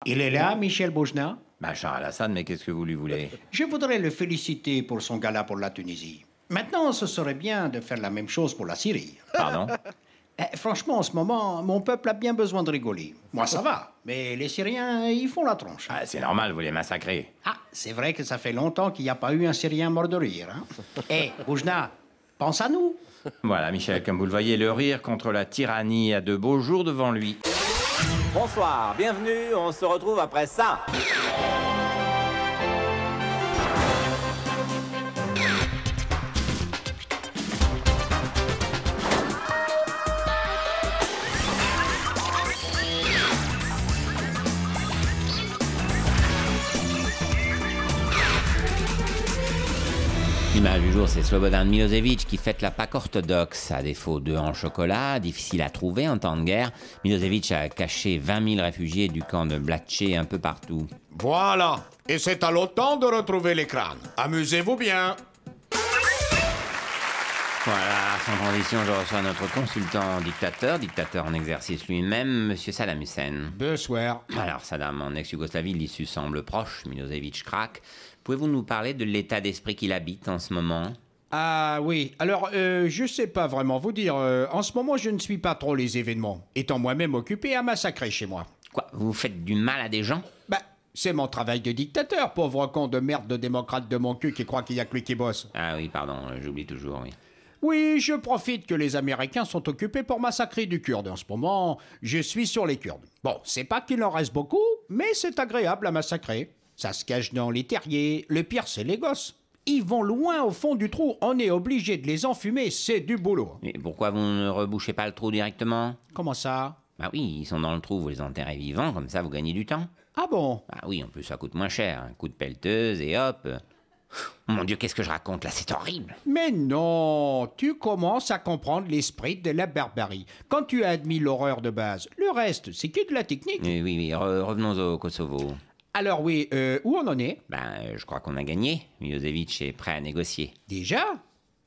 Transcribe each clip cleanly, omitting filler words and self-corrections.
Il est là, Michel Boujna? Bachar al-Assad, mais qu'est-ce que vous lui voulez? Je voudrais le féliciter pour son gala pour la Tunisie. Maintenant, ce serait bien de faire la même chose pour la Syrie. Pardon? Franchement, en ce moment, mon peuple a bien besoin de rigoler. Moi, ça va, mais les Syriens, ils font la tronche. Ah, c'est normal, vous les massacrez. Ah, c'est vrai que ça fait longtemps qu'il n'y a pas eu un Syrien mort de rire. Hé, Boujna, pense à nous. Voilà, Michel, comme vous le voyez, le rire contre la tyrannie a de beaux jours devant lui. Bonsoir, bienvenue, on se retrouve après ça. L'image du jour, c'est Slobodan Milosevic qui fête la Pâque orthodoxe. À défaut d'œufs en chocolat, difficile à trouver en temps de guerre, Milosevic a caché 20 000 réfugiés du camp de Blatché un peu partout. Voilà, et c'est à l'OTAN de retrouver les crânes. Amusez-vous bien. Voilà, sans transition, je reçois notre consultant dictateur en exercice lui-même, Monsieur Saddam Hussein. Bonsoir. Alors Saddam, en ex-Yougoslavie, l'issue semble proche, Milosevic craque. Pouvez-vous nous parler de l'état d'esprit qu'il habite en ce moment? Ah oui, alors je sais pas vraiment vous dire. En ce moment, je ne suis pas trop les événements, étant moi-même occupé à massacrer chez moi. Quoi, vous faites du mal à des gens? Bah, c'est mon travail de dictateur, pauvre con de merde de démocrate de mon cul qui croit qu'il y a que lui qui bosse. Ah oui, pardon, j'oublie toujours, oui. Oui, je profite que les Américains sont occupés pour massacrer du Kurde. En ce moment, je suis sur les Kurdes. Bon, c'est pas qu'il en reste beaucoup, mais c'est agréable à massacrer. Ça se cache dans les terriers. Le pire, c'est les gosses. Ils vont loin au fond du trou. On est obligé de les enfumer. C'est du boulot. Mais pourquoi vous ne rebouchez pas le trou directement? Comment ça? Bah oui, ils sont dans le trou, vous les enterrez vivants, comme ça vous gagnez du temps. Ah bon? Bah oui, en plus ça coûte moins cher. Un coup de pelleteuse et hop. Mon Dieu, qu'est-ce que je raconte là? C'est horrible. Mais non, tu commences à comprendre l'esprit de la barbarie. Quand tu as admis l'horreur de base, le reste, c'est que de la technique. Oui, revenons au Kosovo. Alors oui, où on en est? Je crois qu'on a gagné. Milosevic est prêt à négocier. Déjà?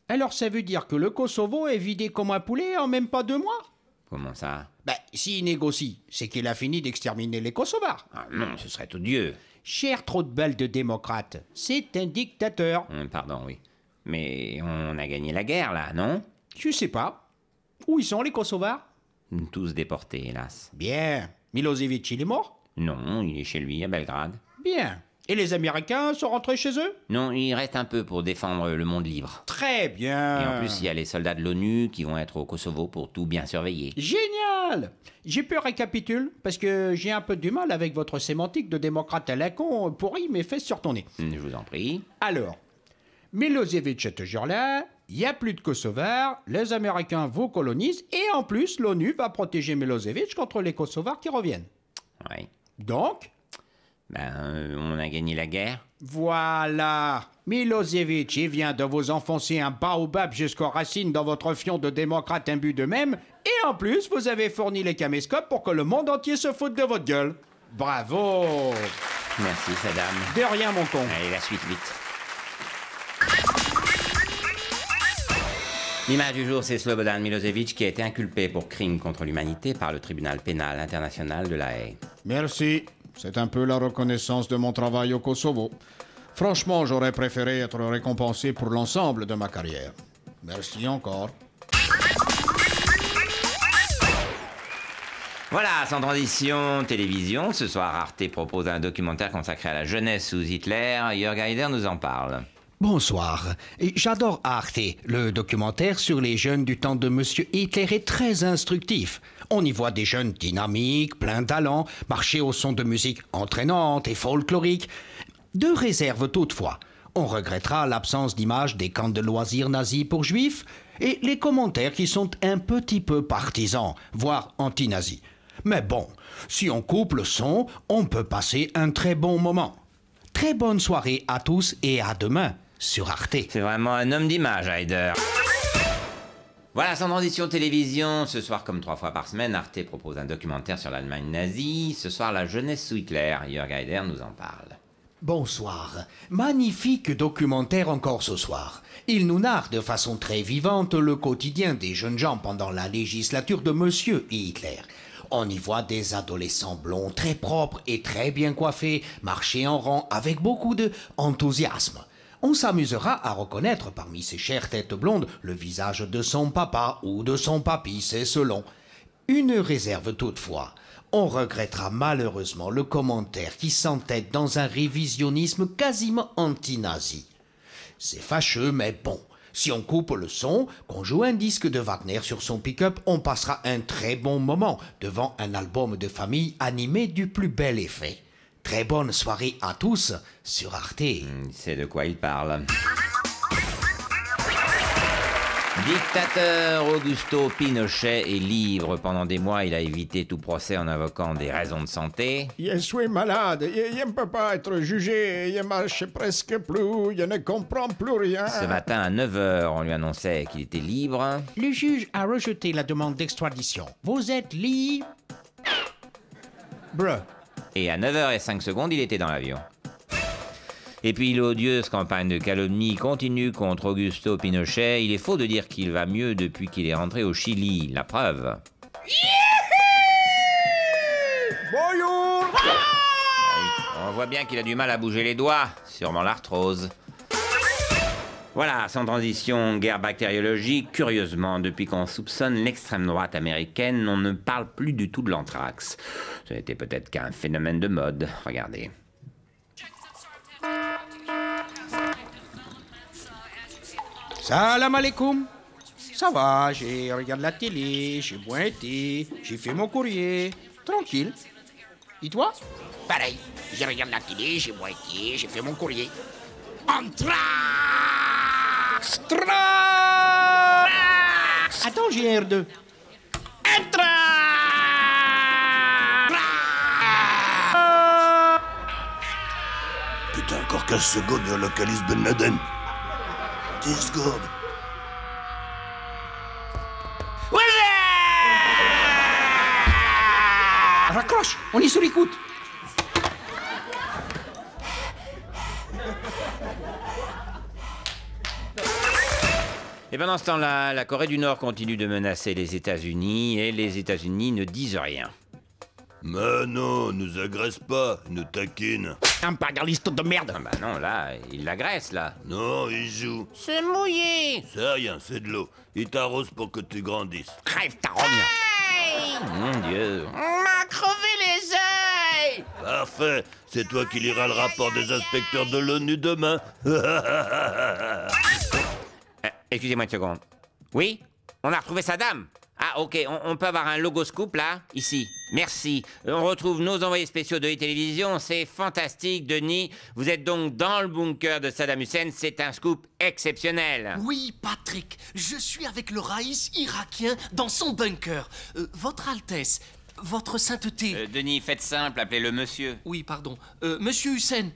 Alors ça veut dire que le Kosovo est vidé comme un poulet en même pas 2 mois? Comment ça? S'il négocie, c'est qu'il a fini d'exterminer les Kosovars. Ah non, ce serait odieux. Cher trop de balles de démocrate, c'est un dictateur. Pardon, oui. Mais on a gagné la guerre, là, non? Je sais pas. Où ils sont les Kosovars? Tous déportés, hélas. Bien. Milosevic, il est mort? Non, il est chez lui, à Belgrade. Bien. Et les Américains sont rentrés chez eux? Non, il reste un peu pour défendre le monde libre. Très bien. Et en plus, il y a les soldats de l'ONU qui vont être au Kosovo pour tout bien surveiller. Génial! J'ai pu récapitule, parce que j'ai un peu du mal avec votre sémantique de démocrate à la con pourri mes fesses sur ton nez. Je vous en prie. Alors, Milosevic est toujours là, il n'y a plus de Kosovars, les Américains vous colonisent, et en plus, l'ONU va protéger Milosevic contre les Kosovars qui reviennent. Oui. Donc? On a gagné la guerre. Voilà. Milosevic, il vient de vous enfoncer un baobab jusqu'aux racines dans votre fion de démocrate imbu d'eux-mêmes, et en plus, vous avez fourni les caméscopes pour que le monde entier se foute de votre gueule. Bravo! Merci, Saddam. De rien, mon con. Allez, la suite, vite. L'image du jour, c'est Slobodan Milosevic qui a été inculpé pour crime contre l'humanité par le tribunal pénal international de La Haye. Merci. C'est un peu la reconnaissance de mon travail au Kosovo. Franchement, j'aurais préféré être récompensé pour l'ensemble de ma carrière. Merci encore. Voilà, sans transition, télévision. Ce soir, Arte propose un documentaire consacré à la jeunesse sous Hitler. Jörg Haider nous en parle. Bonsoir. J'adore Arte. Le documentaire sur les jeunes du temps de Monsieur Hitler est très instructif. On y voit des jeunes dynamiques, pleins de talent, marcher au son de musique entraînante et folklorique. 2 réserves toutefois. On regrettera l'absence d'images des camps de loisirs nazis pour juifs et les commentaires qui sont un petit peu partisans, voire anti-nazis. Mais bon, si on coupe le son, on peut passer un très bon moment. Très bonne soirée à tous et à demain sur Arte. C'est vraiment un homme d'image, Haider. Voilà, sans transition télévision. Ce soir, comme 3 fois par semaine, Arte propose un documentaire sur l'Allemagne nazie. Ce soir, la jeunesse sous Hitler. Jörg Haider nous en parle. Bonsoir. Magnifique documentaire encore ce soir. Il nous narre de façon très vivante le quotidien des jeunes gens pendant la législature de Monsieur Hitler. On y voit des adolescents blonds très propres et très bien coiffés, marcher en rang avec beaucoup de enthousiasme. On s'amusera à reconnaître parmi ces chères têtes blondes le visage de son papa ou de son papy, c'est selon. Une réserve toutefois. On regrettera malheureusement le commentaire qui s'entête dans un révisionnisme quasiment anti-nazi. C'est fâcheux, mais bon. Si on coupe le son, qu'on joue un disque de Wagner sur son pick-up, on passera un très bon moment devant un album de famille animé du plus bel effet. Très bonne soirée à tous sur Arte. C'est de quoi il parle. Dictateur Augusto Pinochet est libre. Pendant des mois, il a évité tout procès en invoquant des raisons de santé. Je suis malade, je ne peux pas être jugé, je marche presque plus, je ne comprends plus rien. Ce matin à 9h, on lui annonçait qu'il était libre. Le juge a rejeté la demande d'extradition. Vous êtes libre. Et à 9h05, il était dans l'avion. Et puis l'odieuse campagne de calomnie continue contre Augusto Pinochet. Il est faux de dire qu'il va mieux depuis qu'il est rentré au Chili. La preuve. Bonjour. On voit bien qu'il a du mal à bouger les doigts. Sûrement l'arthrose. Voilà, sans transition, guerre bactériologique. Curieusement, depuis qu'on soupçonne l'extrême droite américaine, on ne parle plus du tout de l'anthrax. Ce n'était peut-être qu'un phénomène de mode. Regardez. Salam alaikum. Ça va, j'ai regardé la télé, j'ai boit un thé, j'ai fait mon courrier. Tranquille. Et toi? Pareil, je regarde la télé, j'ai boit un thé, j'ai fait mon courrier. Anthrax! Attends, j'ai un R2. Putain, encore 15 secondes et on localise Ben Laden. 10 secondes. Raccroche, on est sur l'écoute. Et pendant ce temps-là, la Corée du Nord continue de menacer les États-Unis et les États-Unis ne disent rien. Mais non, nous agresse pas, nous taquine. Impérialiste de merde. Ah bah non, là, il l'agresse, là. Non, il joue. C'est mouillé. C'est rien, c'est de l'eau. Il t'arrose pour que tu grandisses. Crève ta rogne. Mon Dieu. On m'a crevé les ailes. Parfait, c'est toi qui liras le rapport des inspecteurs de l'ONU demain. Excusez-moi une seconde. Oui? On a retrouvé Saddam? Ah, ok, on peut avoir un logo scoop, là? Ici. Merci. On retrouve nos envoyés spéciaux de télévision. C'est fantastique, Denis. Vous êtes donc dans le bunker de Saddam Hussein. C'est un scoop exceptionnel. Oui, Patrick, je suis avec le raïs irakien dans son bunker. Votre Altesse, votre sainteté... Denis, faites simple, appelez-le monsieur. Oui, pardon. Monsieur Hussein.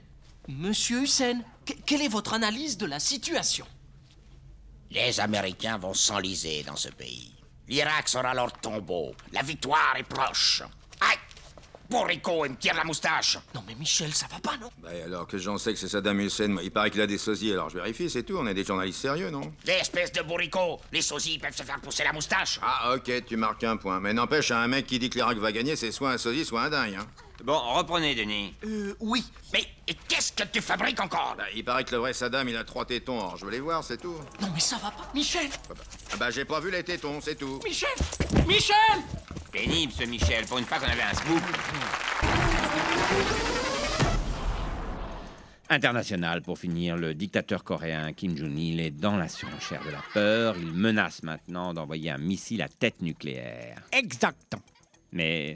Monsieur Hussein, quelle est votre analyse de la situation? Les Américains vont s'enliser dans ce pays. L'Irak sera leur tombeau. La victoire est proche. Aïe! Bourrico, il me tire la moustache. Non mais Michel, ça va pas, non? Bah alors que j'en sais que c'est Saddam Hussein, moi, il paraît qu'il a des sosies, alors je vérifie, c'est tout, on est des journalistes sérieux, non? Des espèces de bourricots. Les sosies peuvent se faire pousser la moustache. Ah ok, tu marques un point, mais n'empêche, un mec qui dit que l'Irak va gagner, c'est soit un sosie, soit un dingue, hein. Bon, reprenez, Denis. Oui. Mais qu'est-ce que tu fabriques encore? Bah, il paraît que le vrai Saddam, il a 3 tétons, alors je veux les voir, c'est tout. Non mais ça va pas, Michel! Ah bah j'ai pas vu les tétons, c'est tout. Michel! Michel! Pénible, ce Michel, pour une fois qu'on avait un scoop. International, pour finir, le dictateur coréen Kim Jong-il est dans la surenchère de la peur. Il menace maintenant d'envoyer un missile à tête nucléaire. Exact. Mais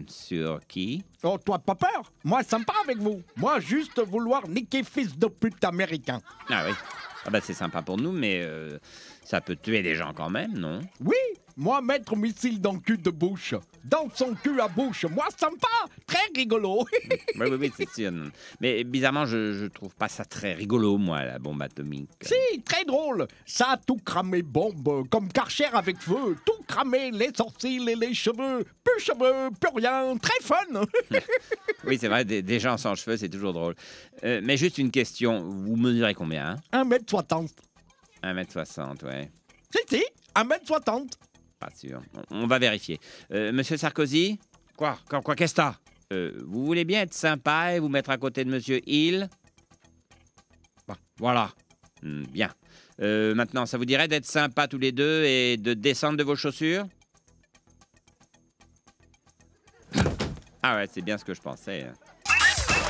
sur qui? Oh, toi, pas peur. Moi, sympa avec vous. Moi, juste vouloir niquer fils de pute américain. Ah oui. Ah bah c'est sympa pour nous, mais ça peut tuer des gens quand même, non? Oui, moi, mettre missile dans le cul de Bush. Dans son cul à Bush. Moi, sympa. Très rigolo. Oui, c'est sûr. Mais bizarrement, je trouve pas ça très rigolo, moi, la bombe atomique. Si, très drôle. Ça a tout cramé, bombe. Comme Karcher avec feu. Tout cramé, les sourcils et les cheveux. Plus rien. Très fun. Oui, c'est vrai, des gens sans cheveux, c'est toujours drôle. Mais juste une question. Vous mesurez combien, hein? 1m60. 1m60, ouais. Si, 1m60. Pas sûr. On va vérifier. Monsieur Sarkozy? Quoi, qu'est-ce que t'as? Vous voulez bien être sympa et vous mettre à côté de Monsieur Hill? Bah, voilà. Bien. Maintenant, ça vous dirait d'être sympa tous les deux et de descendre de vos chaussures? Ah ouais, c'est bien ce que je pensais.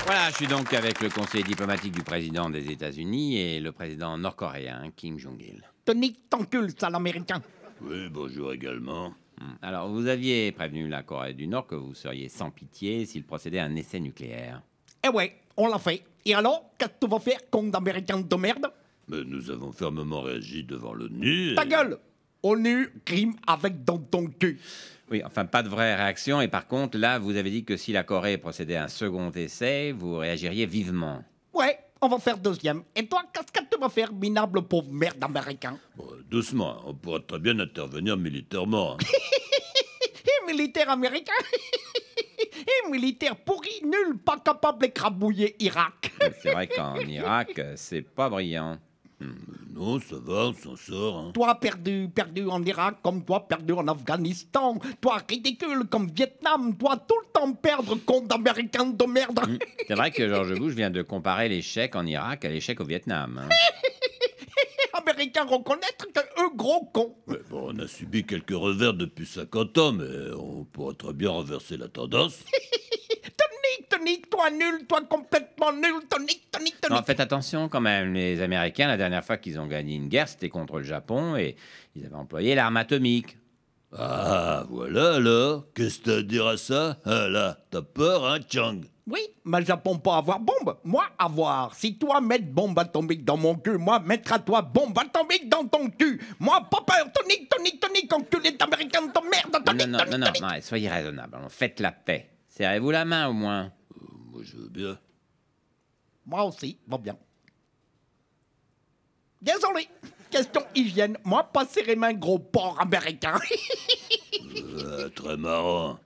Voilà, je suis donc avec le conseiller diplomatique du président des États-Unis et le président nord-coréen, Kim Jong-il. Tonique ton cul, sale américain. Oui, bonjour également. Alors, vous aviez prévenu la Corée du Nord que vous seriez sans pitié s'il procédait à un essai nucléaire. Eh ouais, on l'a fait. Et alors, qu'est-ce que tu vas faire, con d'américain de merde? Mais nous avons fermement réagi devant l'ONU. Ta gueule! ONU rime avec dans ton cul. Oui, enfin, pas de vraie réaction. Et par contre, là, vous avez dit que si la Corée procédait à un second essai, vous réagiriez vivement. Ouais, on va faire deuxième. Et toi, qu'est-ce que tu vas faire, minable pauvre merde américain? Bon, doucement, on pourra très bien intervenir militairement. Hein. Et militaire américain? Et militaire pourri, nul, pas capable d'écrabouiller Irak. C'est vrai qu'en Irak, c'est pas brillant. Non, ça va, on s'en sort. Hein. Toi perdu en Irak, comme toi perdu en Afghanistan. Toi ridicule comme Vietnam. Toi tout le temps perdre contre d'américains de merde. C'est vrai que George Bush vient de comparer l'échec en Irak à l'échec au Vietnam. Hein. Américains reconnaître que eux gros cons. Mais bon, on a subi quelques revers depuis 50 ans, mais on pourra très bien renverser la tendance. Tonique, toi nul, toi complètement nul, tonique. Non, faites attention quand même. Les Américains, la dernière fois qu'ils ont gagné une guerre, c'était contre le Japon et ils avaient employé l'arme atomique. Ah, voilà alors. Qu'est-ce que t'as à dire à ça? Ah là, t'as peur, hein, Chang? Oui, mais Japon pas avoir bombe, moi avoir. Si toi mettre bombe atomique dans mon cul, moi mettre à toi bombe atomique dans ton cul. Moi pas peur, tonique, enculé d'américain de merde, tonique. Non, soyez raisonnable. Alors, faites la paix. Serrez-vous la main au moins. Moi, je veux bien. Moi aussi, va bien. Désolé, question hygiène. Moi, pas serrer main, gros porc américain. Très marrant.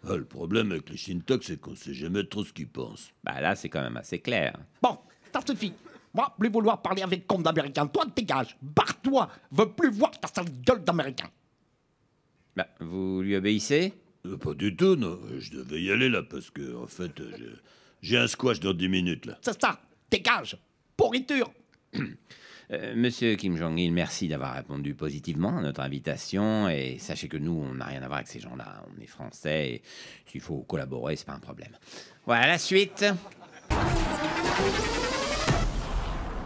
Ah, le problème avec les Shintok, c'est qu'on sait jamais trop ce qu'ils pensent. Bah là, c'est quand même assez clair. Bon, ça suffit. Moi, plus vouloir parler avec con d'américain. Toi, dégage. Barre-toi. Veux plus voir ta sale gueule d'américain. Bah, vous lui obéissez? Pas du tout, non. Je devais y aller, là, parce que, en fait, j'ai un squash dans 10 minutes, là. C'est ça. Dégage. Pourriture. Monsieur Kim Jong-il, merci d'avoir répondu positivement à notre invitation. Et sachez que nous, on n'a rien à voir avec ces gens-là. On est français et s'il faut collaborer, c'est pas un problème. Voilà la suite.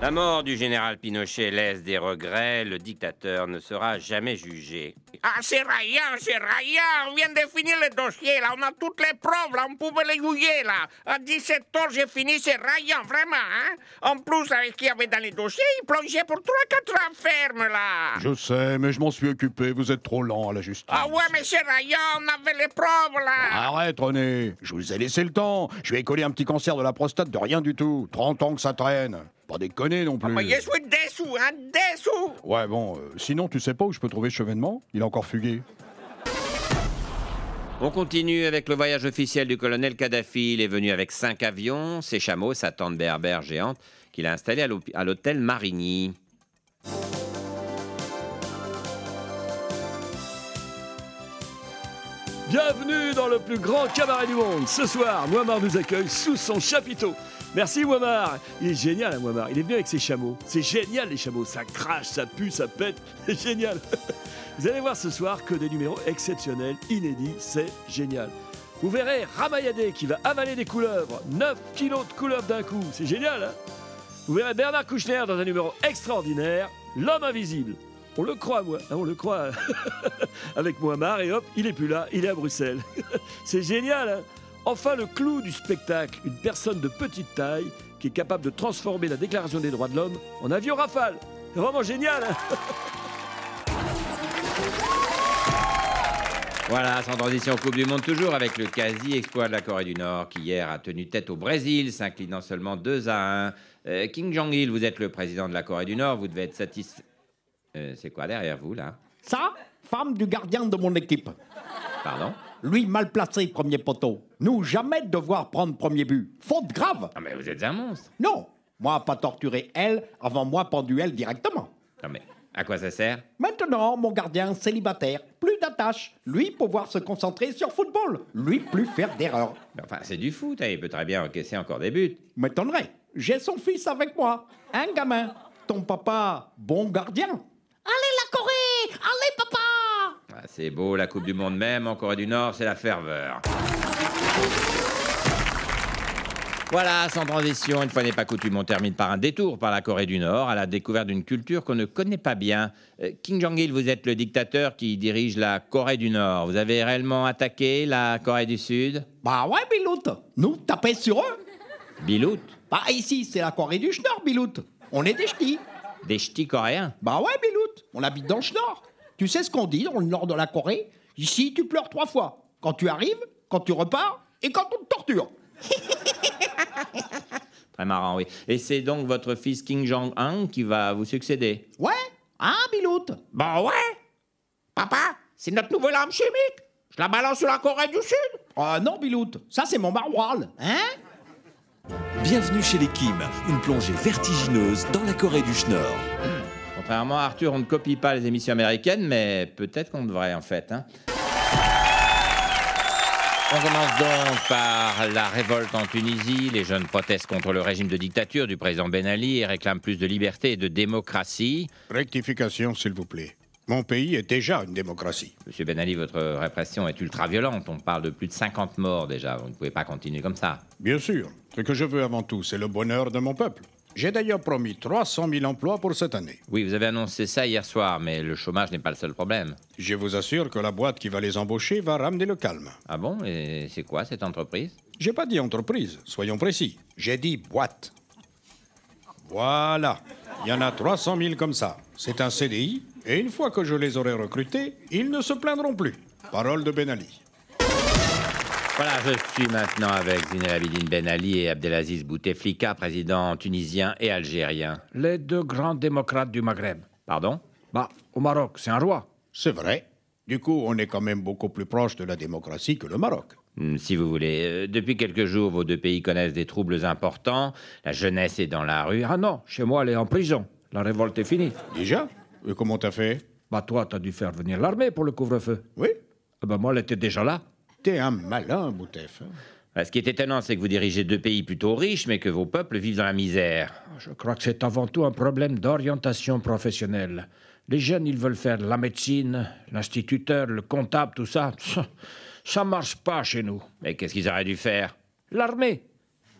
La mort du général Pinochet laisse des regrets. Le dictateur ne sera jamais jugé. Ah, c'est rien, on vient de finir le dossier, là, on a toutes les preuves, là, on pouvait les juger, là. À 17 heures, j'ai fini, c'est rien, vraiment, hein. En plus, avec ce qu'il y avait dans les dossiers, il plongeait pour 3-4 ans ferme, là. Je sais, mais je m'en suis occupé, vous êtes trop lent à la justice. Ah ouais, mais c'est rien, on avait les preuves, là. Arrête, René, je vous ai laissé le temps. Je lui ai collé un petit cancer de la prostate de rien du tout. 30 ans que ça traîne. Pas déconner non plus. Ah, mais je suis déçu, hein, déçu. Ouais, bon, sinon, tu sais pas où je peux trouver Chevènement? Il a encore fugué. On continue avec le voyage officiel du colonel Kadhafi. Il est venu avec 5 avions, ses chameaux, sa tente berbère géante qu'il a installée à l'hôtel Marigny. Bienvenue dans le plus grand cabaret du monde. Ce soir, Mouammar nous accueille sous son chapiteau. Merci Mouammar. Il est génial, hein, Mouammar. Il est venu avec ses chameaux. C'est génial, les chameaux. Ça crache, ça pue, ça pète. C'est génial. Vous allez voir ce soir que des numéros exceptionnels, inédits. C'est génial. Vous verrez Ramayadeh qui va avaler des couleuvres. 9 kilos de couleuvres d'un coup. C'est génial, hein. Vous verrez Bernard Kouchner dans un numéro extraordinaire. L'homme invisible. On le croit, moi. On le croit. Avec Mouammar et hop, il est plus là. Il est à Bruxelles. C'est génial, hein. Enfin, le clou du spectacle, une personne de petite taille qui est capable de transformer la Déclaration des droits de l'homme en avion Rafale. C'est vraiment génial, hein. Voilà, sans transition Coupe du Monde toujours avec le quasi-exploit de la Corée du Nord qui hier a tenu tête au Brésil, s'inclinant seulement 2-1. Kim Jong-il, vous êtes le président de la Corée du Nord, vous devez être satisfait. C'est quoi derrière vous, là? Ça, femme du gardien de mon équipe. Pardon? Lui, mal placé, premier poteau. Nous, jamais devoir prendre premier but. Faute grave. Ah, mais vous êtes un monstre. Non, moi, pas torturer elle, avant moi, pendu elle directement. Non, mais À quoi ça sert? Maintenant, mon gardien célibataire, plus d'attache. Lui, pouvoir se concentrer sur football. Lui, plus faire d'erreurs. Enfin, c'est du foot, hein, il peut très bien encaisser encore des buts. M'étonnerait. J'ai son fils avec moi. Un gamin. Ton papa, bon gardien. Allez, la Corée! Allez, papa! Ah, c'est beau, la Coupe du Monde même, en Corée du Nord, c'est la ferveur. Voilà, sans transition, une fois n'est pas coutume, on termine par un détour par la Corée du Nord, à la découverte d'une culture qu'on ne connaît pas bien. Kim Jong-il, vous êtes le dictateur qui dirige la Corée du Nord. Vous avez réellement attaqué la Corée du Sud? Bah ouais, Bilout. Nous, taper sur eux. Bilout? Bah ici, c'est la Corée du Nord, Bilout. On est des ch'tis. Des ch'tis coréens? Bah ouais, Bilout. On habite dans le Nord. Tu sais ce qu'on dit dans le nord de la Corée? Ici, tu pleures 3 fois. Quand tu arrives, quand tu repars et quand on te torture. Très marrant, oui. Et c'est donc votre fils Kim Jong-un qui va vous succéder? Ouais. Hein, Bilout? Bah ouais. Papa, c'est notre nouvelle arme chimique. Je la balance sur la Corée du Sud. Ah non, Bilout. Ça, c'est mon maroilles. Hein? Bienvenue chez les Kim, une plongée vertigineuse dans la Corée du Nord. Contrairement à Arthur, on ne copie pas les émissions américaines, mais peut-être qu'on devrait en fait. Hein. On commence donc par la révolte en Tunisie. Les jeunes protestent contre le régime de dictature du président Ben Ali et réclament plus de liberté et de démocratie. Rectification, s'il vous plaît. Mon pays est déjà une démocratie. Monsieur Ben Ali, votre répression est ultra-violente. On parle de plus de 50 morts déjà. Vous ne pouvez pas continuer comme ça. Bien sûr. Ce que je veux avant tout, c'est le bonheur de mon peuple. J'ai d'ailleurs promis 300 000 emplois pour cette année. Oui, vous avez annoncé ça hier soir, mais le chômage n'est pas le seul problème. Je vous assure que la boîte qui va les embaucher va ramener le calme. Ah bon? Et c'est quoi cette entreprise? J'ai pas dit entreprise, soyons précis. J'ai dit boîte. Voilà. Il y en a 300 000 comme ça. C'est un CDI, et une fois que je les aurai recrutés, ils ne se plaindront plus. Parole de Ben Ali. Voilà, je suis maintenant avec Zine El Abidine Ben Ali et Abdelaziz Bouteflika, président tunisien et algérien. Les 2 grands démocrates du Maghreb. Pardon? Bah, au Maroc, c'est un roi. C'est vrai. Du coup, on est quand même beaucoup plus proche de la démocratie que le Maroc. Si vous voulez. Depuis quelques jours, vos 2 pays connaissent des troubles importants. La jeunesse est dans la rue. Ah non, chez moi, elle est en prison. La révolte est finie. Déjà? Et comment t'as fait? Bah, toi, t'as dû faire venir l'armée pour le couvre-feu. Oui. Bah, moi, elle était déjà là. T'es un malin, Boutef. Ce qui est étonnant, c'est que vous dirigez 2 pays plutôt riches, mais que vos peuples vivent dans la misère. Je crois que c'est avant tout un problème d'orientation professionnelle. Les jeunes, ils veulent faire la médecine, l'instituteur, le comptable, tout ça. Ça marche pas chez nous. Mais qu'est-ce qu'ils auraient dû faire? L'armée.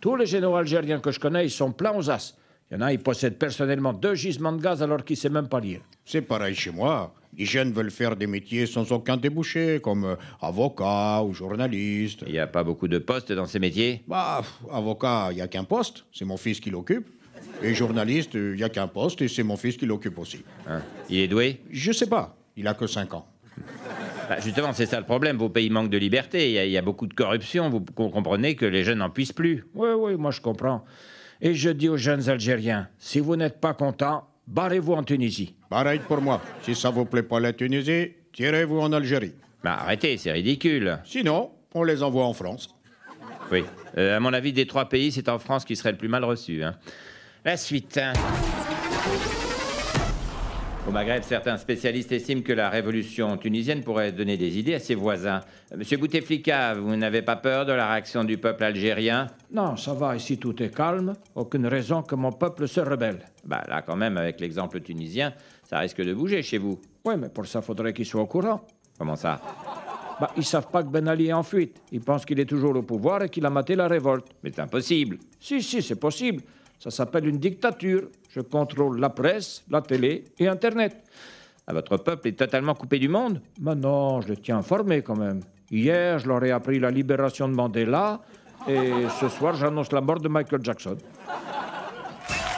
Tous les généraux algériens que je connais, ils sont pleins aux as. Il y en a, ils possèdent personnellement 2 gisements de gaz alors qu'ils ne savent même pas lire. C'est pareil chez moi. Les jeunes veulent faire des métiers sans aucun débouché, comme avocat ou journaliste. Il n'y a pas beaucoup de postes dans ces métiers? Bah, avocat, il n'y a qu'un poste, c'est mon fils qui l'occupe. Et journaliste, il n'y a qu'un poste et c'est mon fils qui l'occupe aussi. Hein? Il est doué? Je sais pas, il a que 5 ans. Bah justement, c'est ça le problème, vos pays manquent de liberté, il y a beaucoup de corruption, vous comprenez que les jeunes n'en puissent plus. Oui, moi je comprends. Et je dis aux jeunes Algériens, si vous n'êtes pas contents, barrez-vous en Tunisie. Pareil pour moi. Si ça vous plaît pas la Tunisie, tirez-vous en Algérie. Bah arrêtez, c'est ridicule. Sinon, on les envoie en France. Oui. À mon avis, des 3 pays, c'est en France qui serait le plus mal reçu. Hein. La suite. Hein. Au Maghreb, certains spécialistes estiment que la révolution tunisienne pourrait donner des idées à ses voisins. Monsieur Bouteflika, vous n'avez pas peur de la réaction du peuple algérien? Non, ça va, ici tout est calme. Aucune raison que mon peuple se rebelle. Bah là, quand même, avec l'exemple tunisien, ça risque de bouger chez vous. Oui, mais pour ça, faudrait qu'ils soient au courant. Comment ça? Bah, ils savent pas que Ben Ali est en fuite. Ils pensent qu'il est toujours au pouvoir et qu'il a maté la révolte. Mais c'est impossible. Si, c'est possible. Ça s'appelle une dictature. Je contrôle la presse, la télé et Internet. Votre peuple est totalement coupé du monde? Mais non, je le tiens informé quand même. Hier, je leur ai appris la libération de Mandela et ce soir, j'annonce la mort de Michael Jackson.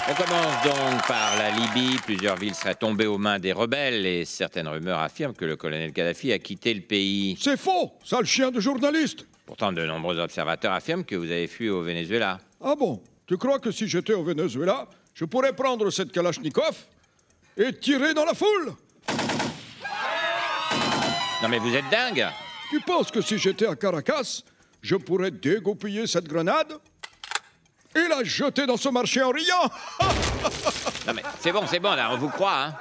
On commence donc par la Libye. Plusieurs villes seraient tombées aux mains des rebelles et certaines rumeurs affirment que le colonel Kadhafi a quitté le pays. C'est faux, sale chien de journaliste. Pourtant, de nombreux observateurs affirment que vous avez fui au Venezuela. Ah bon? Tu crois que si j'étais au Venezuela, je pourrais prendre cette Kalachnikov et tirer dans la foule? Non mais vous êtes dingue! Tu penses que si j'étais à Caracas, je pourrais dégoupiller cette grenade et la jeter dans ce marché en riant? Non mais c'est bon, là, on vous croit, hein?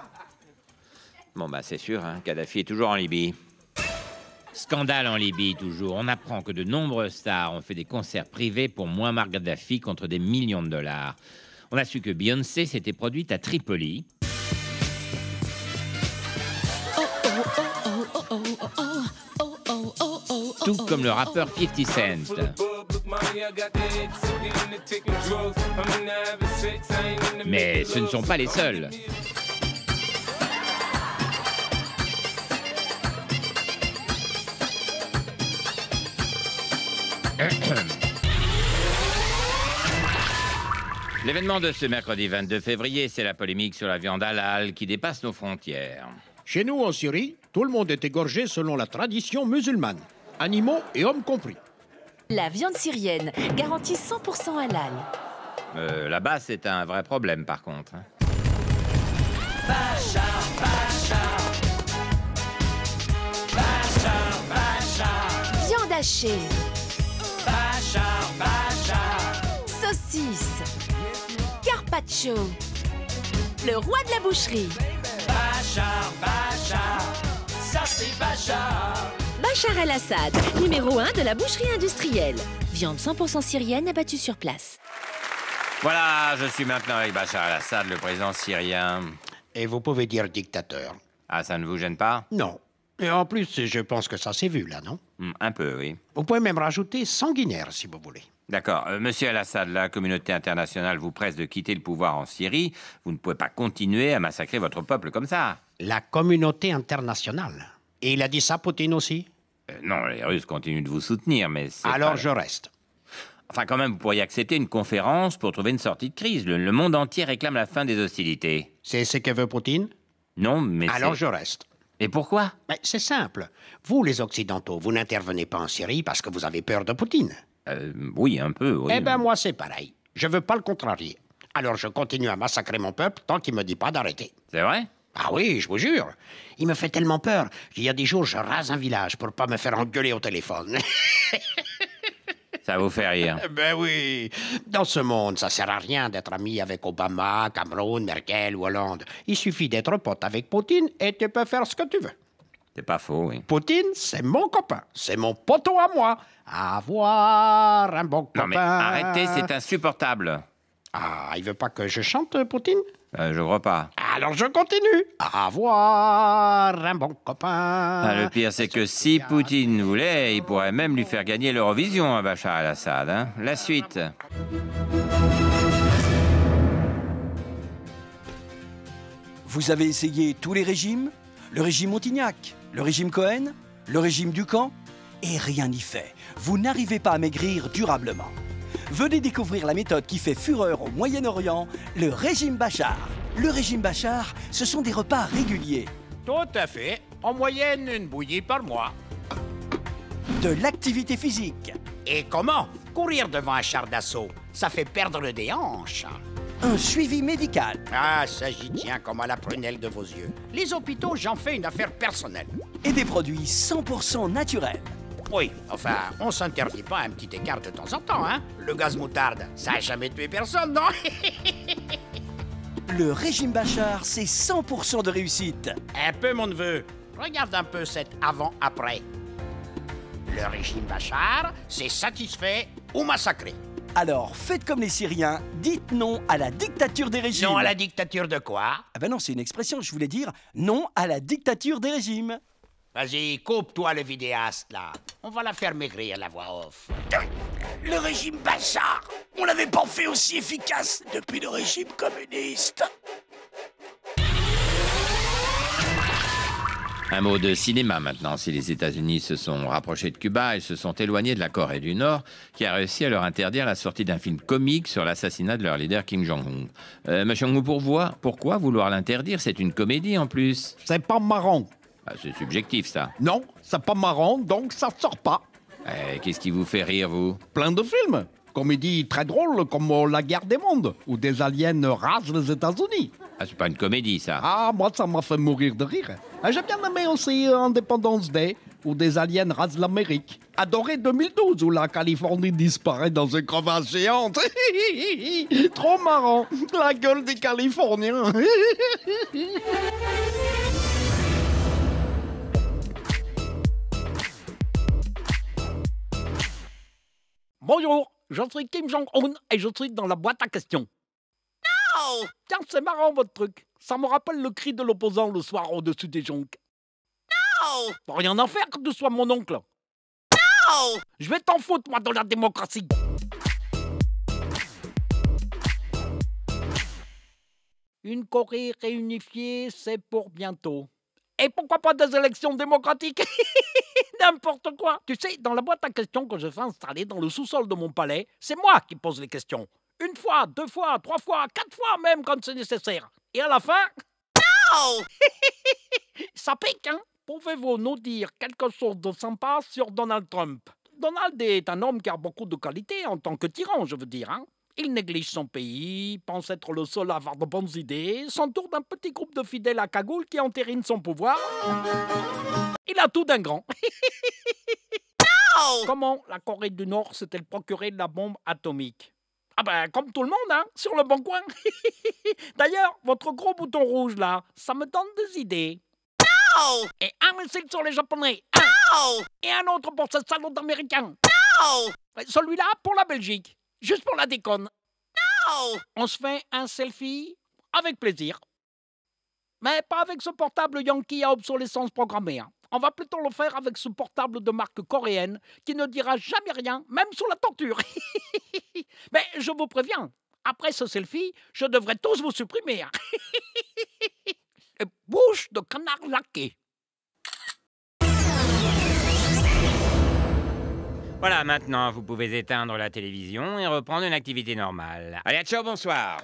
Bon, bah c'est sûr, hein, Kadhafi est toujours en Libye. Scandale en Libye, toujours. On apprend que de nombreuses stars ont fait des concerts privés pour Muammar Kadhafi contre des millions de dollars. On a su que Beyoncé s'était produite à Tripoli. Tout comme le rappeur 50 Cent. Mais ce ne sont pas les seuls. L'événement de ce mercredi 22 février, c'est la polémique sur la viande halal qui dépasse nos frontières. Chez nous, en Syrie, tout le monde est égorgé selon la tradition musulmane, animaux et hommes compris. La viande syrienne garantit 100% halal. Là-bas, c'est un vrai problème, par contre. Bachar, Bachar. Bachar, Bachar. Viande hachée. Bachar, Bachar. Saucisse. Carpaccio. Le roi de la boucherie. Bachar, Bachar. Ça c'est Bachar. Bachar el-Assad, numéro 1 de la boucherie industrielle. Viande 100% syrienne abattue sur place. Voilà, je suis maintenant avec Bachar el-Assad, le président syrien. Et vous pouvez dire dictateur. Ah, ça ne vous gêne pas? Non. Et en plus, je pense que ça s'est vu, là, non? Un peu, oui. Vous pouvez même rajouter sanguinaire, si vous voulez. D'accord. Monsieur el-Assad, la communauté internationale vous presse de quitter le pouvoir en Syrie. Vous ne pouvez pas continuer à massacrer votre peuple comme ça. La communauté internationale. Et il a dit ça, Poutine aussi? Non, les Russes continuent de vous soutenir, mais c'est alors pas... je reste. Enfin, quand même, vous pourriez accepter une conférence pour trouver une sortie de crise. Le monde entier réclame la fin des hostilités. C'est ce que veut Poutine? Non, mais alors je reste. Et pourquoi? C'est simple. Vous, les Occidentaux, vous n'intervenez pas en Syrie parce que vous avez peur de Poutine. Oui, un peu, oui. Eh ben, moi, c'est pareil. Je veux pas le contrarier. Alors je continue à massacrer mon peuple tant qu'il me dit pas d'arrêter. C'est vrai? Ah oui, je vous jure. Il me fait tellement peur qu'il y a des jours, je rase un village pour pas me faire engueuler au téléphone. Ça vous fait rire? Ben oui. Dans ce monde, ça sert à rien d'être ami avec Obama, Cameron, Merkel ou Hollande. Il suffit d'être pote avec Poutine et tu peux faire ce que tu veux. C'est pas faux, oui. Poutine, c'est mon copain. C'est mon poteau à moi. Avoir un bon copain. Non mais arrêtez, c'est insupportable. Ah, il veut pas que je chante, Poutine? Je crois pas. Alors je continue. Avoir un bon copain. Ah, le pire, c'est que si Poutine voulait, il pourrait même lui faire gagner l'Eurovision à Bachar el-Assad. Hein. La suite. Vous avez essayé tous les régimes? Le régime Montignac, le régime Cohen, le régime Ducan? Et rien n'y fait. Vous n'arrivez pas à maigrir durablement. Venez découvrir la méthode qui fait fureur au Moyen-Orient, le régime Bachar. Le régime Bachar, ce sont des repas réguliers. Tout à fait. En moyenne, une bouillie par mois. De l'activité physique. Et comment? Courir devant un char d'assaut, ça fait perdre des hanches. Un suivi médical. Ah, ça j'y tiens comme à la prunelle de vos yeux. Les hôpitaux, j'en fais une affaire personnelle. Et des produits 100% naturels. Oui, enfin, on s'interdit pas un petit écart de temps en temps, hein? Le gaz moutarde, ça a jamais tué personne, non? Le régime Bachar, c'est 100% de réussite. Un peu, mon neveu. Regarde un peu cet avant-après. Le régime Bachar, c'est satisfait ou massacré. Alors, faites comme les Syriens, dites non à la dictature des régimes. Non à la dictature de quoi? Ah ben non, c'est une expression, je voulais dire non à la dictature des régimes. Vas-y, coupe-toi le vidéaste, là. On va la faire maigrir, la voix off. Le régime Bachar, on l'avait pas fait aussi efficace depuis le régime communiste. Un mot de cinéma maintenant. Si les États-Unis se sont rapprochés de Cuba, ils se sont éloignés de la Corée du Nord, qui a réussi à leur interdire la sortie d'un film comique sur l'assassinat de leur leader Kim Jong-un. Monsieur Ngu, pourquoi vouloir l'interdire? C'est une comédie en plus. C'est pas marrant. Ah, c'est subjectif, ça. Non, c'est pas marrant, donc ça sort pas. Qu'est-ce qui vous fait rire, vous? Plein de films. Comédie très drôle comme La Guerre des Mondes, où des aliens rasent les États-Unis. Ah, c'est pas une comédie, ça. Ah, moi, ça m'a fait mourir de rire. J'ai bien aimé aussi Independence Day, où des aliens rasent l'Amérique. Adoré 2012, où la Californie disparaît dans une crevasse géante. Trop marrant, la gueule des Californiens. Bonjour, je suis Kim Jong-un et je suis dans la boîte à questions. Non! Tiens, c'est marrant votre truc. Ça me rappelle le cri de l'opposant le soir au-dessus des jonques. Non! Faut rien en faire que tu sois mon oncle. Non! Je vais t'en foutre, moi, de la démocratie. Une Corée réunifiée, c'est pour bientôt. Et pourquoi pas des élections démocratiques? N'importe quoi. Tu sais, dans la boîte à questions que je fais installer dans le sous-sol de mon palais, c'est moi qui pose les questions. 1 fois, 2 fois, 3 fois, 4 fois même quand c'est nécessaire. Et à la fin... Non! Ça pique, hein? Pouvez-vous nous dire quelque chose de sympa sur Donald Trump? Donald est un homme qui a beaucoup de qualités en tant que tyran, je veux dire, hein? Il néglige son pays, pense être le seul à avoir de bonnes idées, s'entoure d'un petit groupe de fidèles à cagoule qui entérine son pouvoir. Il a tout d'un grand. Non! Comment la Corée du Nord s'est-elle procurée de la bombe atomique? Ah ben, comme tout le monde, hein, sur le bon coin. D'ailleurs, votre gros bouton rouge, là, ça me donne des idées. Non! Et un missile sur les Japonais. Non! Et un autre pour ce salaud d'Américain. Non! Celui-là pour la Belgique. Juste pour la déconne. Non! On se fait un selfie avec plaisir. Mais pas avec ce portable Yankee à obsolescence programmée. Hein. On va plutôt le faire avec ce portable de marque coréenne qui ne dira jamais rien, même sous la torture. Mais je vous préviens, après ce selfie, je devrais tous vous supprimer. Hein. Bouche de canard laqué. Voilà, maintenant, vous pouvez éteindre la télévision et reprendre une activité normale. Allez, ciao, bonsoir.